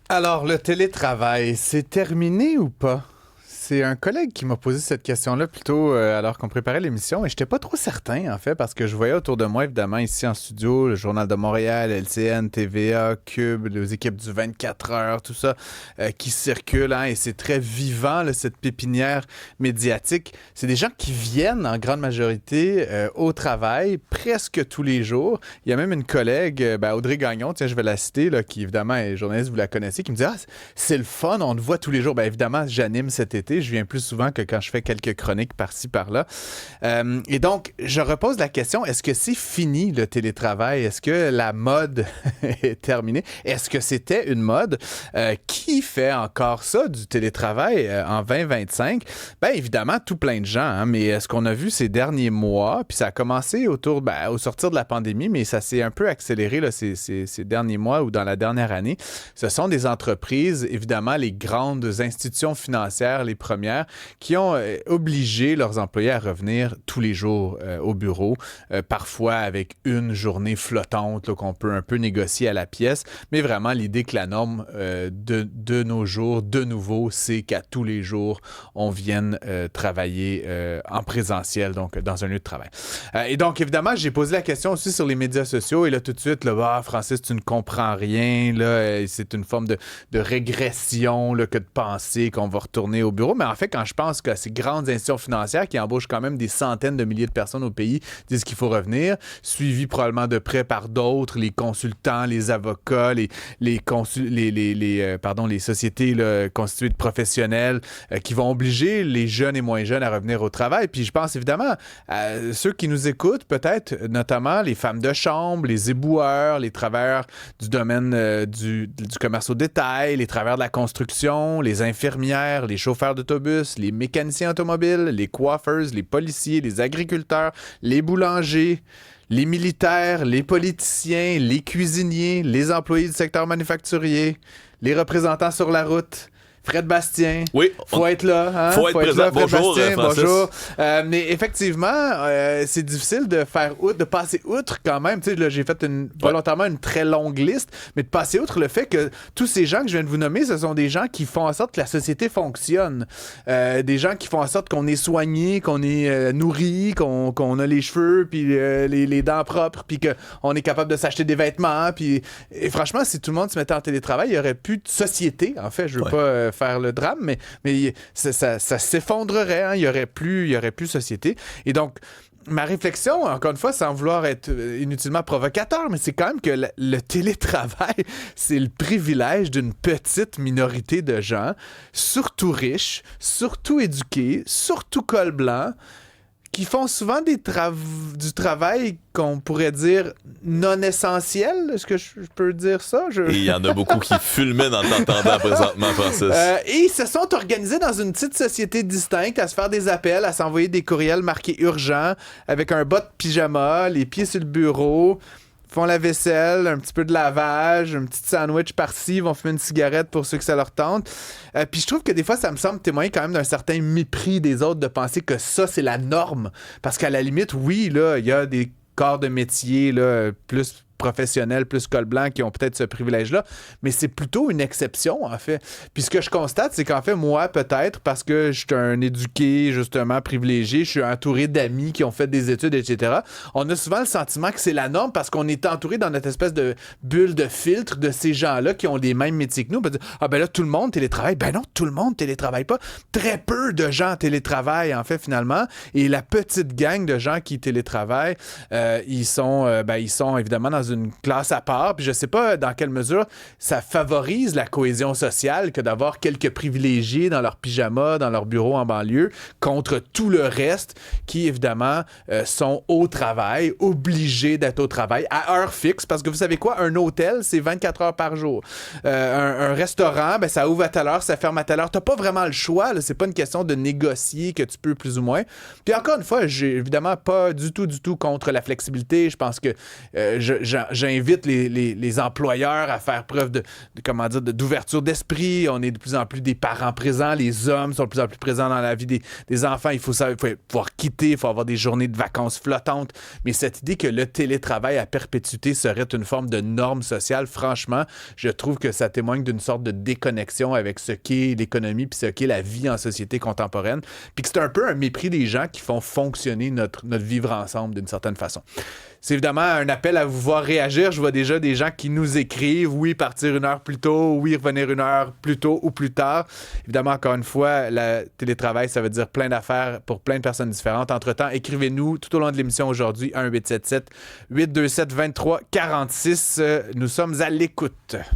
Alors, le télétravail, c'est terminé ou pas? C'est un collègue qui m'a posé cette question-là plutôt alors qu'on préparait l'émission et j'étais pas trop certain en fait parce que je voyais autour de moi évidemment ici en studio le Journal de Montréal, LCN, TVA, Cube, les équipes du 24 heures, tout ça qui circule et c'est très vivant là, cette pépinière médiatique. C'est des gens qui viennent en grande majorité au travail presque tous les jours. Il y a même une collègue, Audrey Gagnon, tiens je vais la citer, là, qui évidemment est journaliste, vous la connaissez, qui me dit c'est le fun, on te voit tous les jours. Évidemment j'anime cet été. Je viens plus souvent que quand je fais quelques chroniques par-ci, par-là. Et donc, je repose la question, est-ce que c'est fini le télétravail? Est-ce que la mode est terminée? Est-ce que c'était une mode? Qui fait encore ça, du télétravail en 2025? Bien, évidemment, tout plein de gens, mais ce qu'on a vu ces derniers mois, puis ça a commencé au sortir de la pandémie, mais ça s'est un peu accéléré là, ces derniers mois ou dans la dernière année. Ce sont des entreprises, évidemment, les grandes institutions financières, les premières, qui ont obligé leurs employés à revenir tous les jours au bureau, parfois avec une journée flottante là, qu'on peut un peu négocier à la pièce, mais vraiment l'idée que la norme de nos jours, de nouveau, c'est qu'à tous les jours, on vienne travailler en présentiel, donc dans un lieu de travail. Et donc, évidemment, j'ai posé la question aussi sur les médias sociaux, et là, tout de suite, là, Francis, tu ne comprends rien, là, c'est une forme de régression là, que de penser qu'on va retourner au bureau. Mais en fait, quand je pense que ces grandes institutions financières qui embauchent quand même des centaines de milliers de personnes au pays disent qu'il faut revenir, suivi probablement de près par d'autres, les consultants, les avocats, les sociétés là, constituées de professionnels qui vont obliger les jeunes et moins jeunes à revenir au travail. Puis je pense évidemment à ceux qui nous écoutent, peut-être notamment les femmes de chambre, les éboueurs, les travailleurs du domaine du commerce au détail, les travailleurs de la construction, les infirmières, les chauffeurs d'autobus, les mécaniciens automobiles, les coiffeuses, les policiers, les agriculteurs, les boulangers, les militaires, les politiciens, les cuisiniers, les employés du secteur manufacturier, les représentants sur la route. Fred Bastien, oui, faut être là. Hein? Faut être présent. Là, Fred bonjour, Bastien, Francis. bonjour. Mais effectivement, c'est difficile de passer outre quand même. Tu sais, là, j'ai fait volontairement une très longue liste, mais de passer outre le fait que tous ces gens que je viens de vous nommer, ce sont des gens qui font en sorte que la société fonctionne. Des gens qui font en sorte qu'on est soigné, qu'on est nourri, qu'on a les cheveux, puis les dents propres, puis qu'on est capable de s'acheter des vêtements. Puis, et franchement, si tout le monde se mettait en télétravail, il n'y aurait plus de société. En fait, je veux pas faire le drame, mais ça s'effondrerait, hein? Il y aurait plus société. Et donc, ma réflexion, encore une fois, sans vouloir être inutilement provocateur, mais c'est quand même que le télétravail, c'est le privilège d'une petite minorité de gens, surtout riches, surtout éduqués, surtout col blanc, qui font souvent du travail qu'on pourrait dire non essentiel. Est-ce que je peux dire ça? Et il y en a beaucoup qui fulminent en t'entendant présentement, Francis. Et ils se sont organisés dans une petite société distincte à se faire des appels, à s'envoyer des courriels marqués urgents, avec un bas de pyjama, les pieds sur le bureau, font la vaisselle, un petit peu de lavage, un petit sandwich par-ci, vont fumer une cigarette pour ceux que ça leur tente. Puis je trouve que des fois, ça me semble témoigner quand même d'un certain mépris des autres de penser que ça, c'est la norme. Parce qu'à la limite, oui, là, il y a des corps de métier là, plus professionnels, plus col blanc, qui ont peut-être ce privilège-là, mais c'est plutôt une exception, en fait. Puis ce que je constate, c'est qu'en fait, moi, peut-être, parce que je suis un éduqué, justement, privilégié, je suis entouré d'amis qui ont fait des études, etc., on a souvent le sentiment que c'est la norme parce qu'on est entouré dans notre espèce de bulle de filtre de ces gens-là qui ont les mêmes métiers que nous. On peut dire, ah ben là, tout le monde télétravaille. Ben non, tout le monde télétravaille pas. Très peu de gens télétravaillent, en fait, finalement. Et la petite gang de gens qui télétravaillent, ils sont évidemment dans une classe à part, puis je sais pas dans quelle mesure ça favorise la cohésion sociale que d'avoir quelques privilégiés dans leur pyjama, dans leur bureau en banlieue, contre tout le reste qui, évidemment, sont au travail, obligés d'être au travail, à heure fixe, parce que vous savez quoi, un hôtel, c'est 24 heures par jour. Un restaurant, ben, ça ouvre à telle heure, ça ferme à telle heure. T'as pas vraiment le choix, là. C'est pas une question de négocier que tu peux plus ou moins. Puis encore une fois, j'ai évidemment pas du tout contre la flexibilité. Je pense que j'invite les employeurs à faire preuve d'ouverture d'esprit. On est de plus en plus des parents présents. Les hommes sont de plus en plus présents dans la vie des enfants. Il faut pouvoir quitter, il faut avoir des journées de vacances flottantes. Mais cette idée que le télétravail à perpétuité serait une forme de norme sociale, franchement, je trouve que ça témoigne d'une sorte de déconnexion avec ce qu'est l'économie puis ce qu'est la vie en société contemporaine. Puis que c'est un peu un mépris des gens qui font fonctionner notre vivre ensemble d'une certaine façon. C'est évidemment un appel à vous voir réagir. Je vois déjà des gens qui nous écrivent. Oui, partir 1 heure plus tôt. Oui, revenir 1 heure plus tôt ou plus tard. Évidemment, encore une fois, le télétravail, ça veut dire plein d'affaires pour plein de personnes différentes. Entre-temps, écrivez-nous tout au long de l'émission aujourd'hui, 1-877-827-2346. Nous sommes à l'écoute.